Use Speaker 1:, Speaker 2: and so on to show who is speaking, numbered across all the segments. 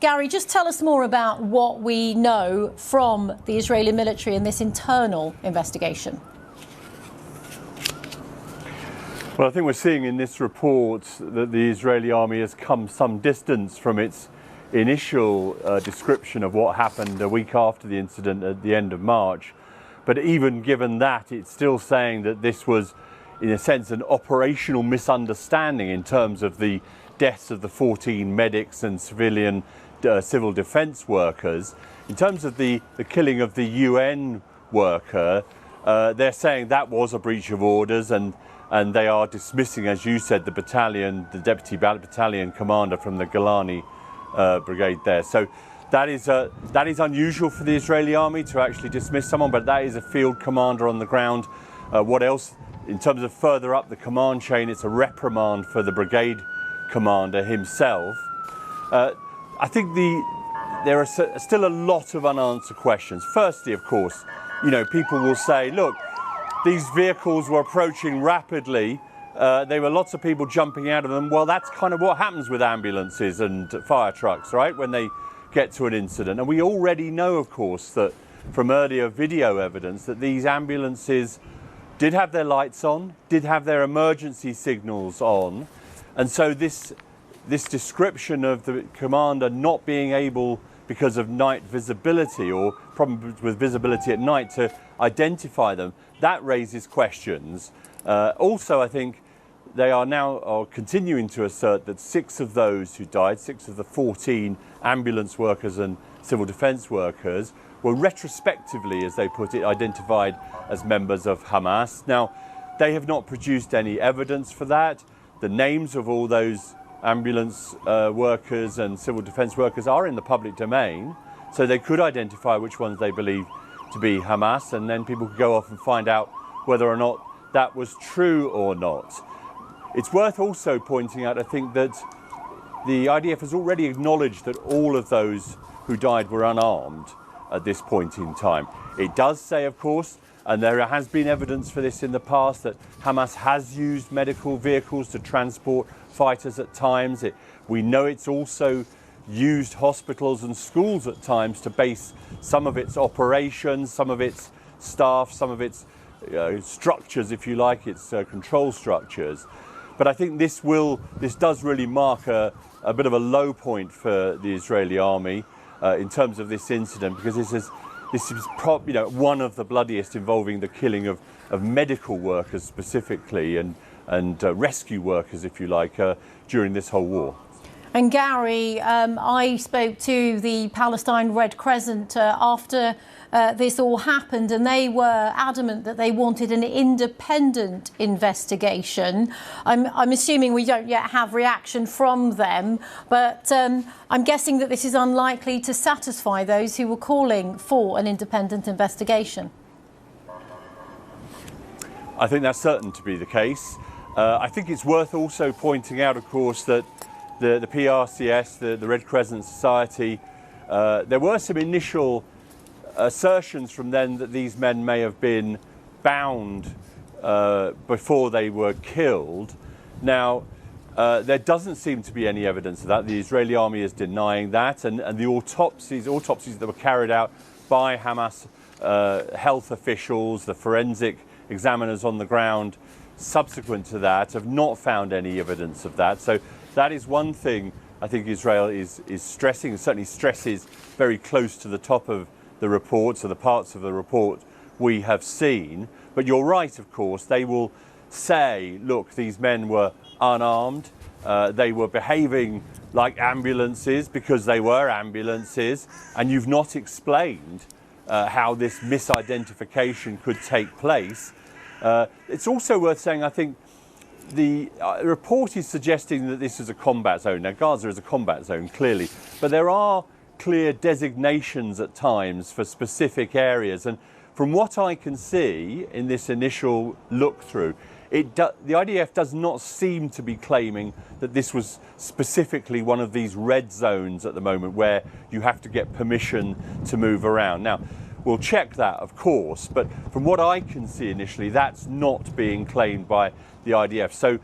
Speaker 1: Gary, just tell us more about what we know from the Israeli military in this internal investigation.
Speaker 2: Well, I think we're seeing in this report that the Israeli army has come some distance from its initial description of what happened a week after the incident at the end of March. But even given that, it's still saying that this was, in a sense, an operational misunderstanding in terms of the deaths of the 14 medics and civil defence workers. In terms of the killing of the UN worker, they're saying that was a breach of orders, and they are dismissing, as you said, the deputy battalion commander from the Golani brigade there. So that is unusual for the Israeli army to actually dismiss someone, but that is a field commander on the ground. What else? In terms of further up the command chain, it's a reprimand for the brigade commander himself. I think there are still a lot of unanswered questions. Firstly, of course, people will say, look, these vehicles were approaching rapidly. There were lots of people jumping out of them. Well, that's kind of what happens with ambulances and fire trucks, right, when they get to an incident. And we already know, of course, that from earlier video evidence that these ambulances did have their lights on, did have their emergency signals on. And so this description of the commander not being able, because of night visibility or problems with visibility at night, to identify them, that raises questions. Also, I think they are now continuing to assert that 6 of those who died, 6 of the 14 ambulance workers and civil defence workers, were retrospectively, as they put it, identified as members of Hamas. Now, they have not produced any evidence for that. The names of all those ambulance workers and civil defence workers are in the public domain, so they could identify which ones they believe to be Hamas, and then people could go off and find out whether or not that was true or not. It's worth also pointing out, I think, that the IDF has already acknowledged that all of those who died were unarmed at this point in time. It does say, of course, and there has been evidence for this in the past, that Hamas has used medical vehicles to transport fighters at times. We know it's also used hospitals and schools at times to base some of its operations, some of its staff, some of its structures, if you like, its control structures. But I think this does really mark a bit of a low point for the Israeli army in terms of this incident, because this is one of the bloodiest involving the killing of medical workers specifically and rescue workers, if you like, during this whole war.
Speaker 1: And Gary, I spoke to the Palestine Red Crescent after this all happened, and they were adamant that they wanted an independent investigation. I'm assuming we don't yet have reaction from them, but I'm guessing that this is unlikely to satisfy those who were calling for an independent investigation.
Speaker 2: I think that's certain to be the case. I think it's worth also pointing out, of course, that the PRCS, the Red Crescent Society, there were some initial assertions from them that these men may have been bound before they were killed. Now, there doesn't seem to be any evidence of that. The Israeli army is denying that, and the autopsies that were carried out by Hamas health officials, the forensic examiners on the ground subsequent to that, have not found any evidence of that. So that is one thing I think Israel is stressing, and certainly stresses very close to the top of the reports, or the parts of the report we have seen. But you're right, of course, they will say, look, these men were unarmed, they were behaving like ambulances because they were ambulances, and you've not explained how this misidentification could take place. It's also worth saying, I think, the report is suggesting that this is a combat zone. Now, Gaza is a combat zone, clearly, but there are clear designations at times for specific areas. And from what I can see in this initial look through, the IDF does not seem to be claiming that this was specifically one of these red zones at the moment where you have to get permission to move around. Now, we'll check that, of course, but from what I can see initially, that's not being claimed by the IDF. So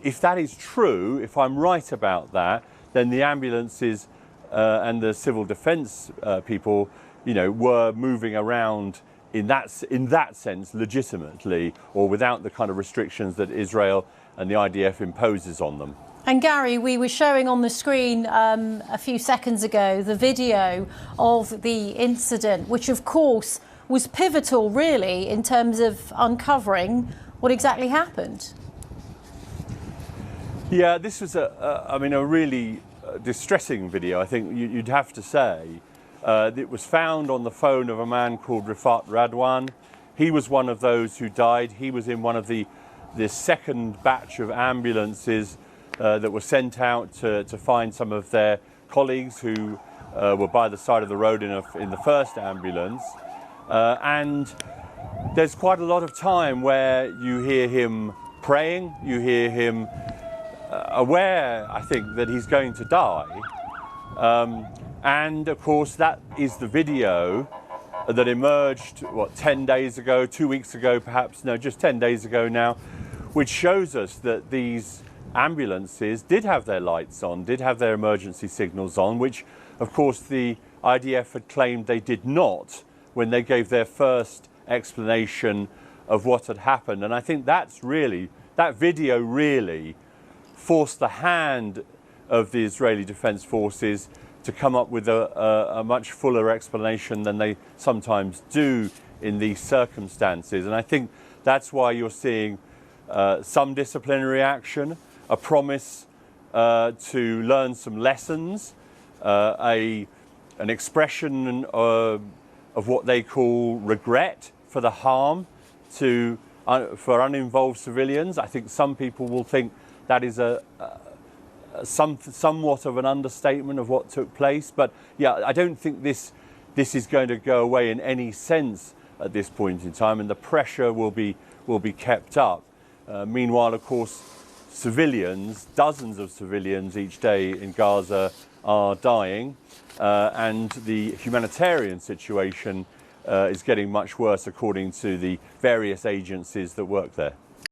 Speaker 2: if that is true, if I'm right about that, then the ambulances and the civil defence people, you know, were moving around in that sense legitimately, or without the kind of restrictions that Israel and the IDF imposes on them.
Speaker 1: And Gary, we were showing on the screen a few seconds ago the video of the incident, which of course was pivotal really in terms of uncovering what exactly happened.
Speaker 2: Yeah, this was a really distressing video, I think you'd have to say. It was found on the phone of a man called Rifat Radwan. He was one of those who died. He was in one of the second batch of ambulances that were sent out to find some of their colleagues who were by the side of the road in the first ambulance. And there's quite a lot of time where you hear him praying, you hear him aware, I think, that he's going to die. And of course, that is the video that emerged, 10 days ago, 2 weeks ago, perhaps, no, just 10 days ago now, which shows us that these ambulances did have their lights on, did have their emergency signals on, which, of course, the IDF had claimed they did not when they gave their first explanation of what had happened. And I think that video really forced the hand of the Israeli Defense Forces to come up with a much fuller explanation than they sometimes do in these circumstances. And I think that's why you're seeing some disciplinary action, a promise to learn some lessons, an expression of what they call regret for the harm for uninvolved civilians. I think some people will think that is somewhat of an understatement of what took place. But yeah, I don't think this is going to go away in any sense at this point in time, and the pressure will be kept up. Meanwhile, of course, civilians, dozens of civilians each day in Gaza are dying, and the humanitarian situation is getting much worse according to the various agencies that work there.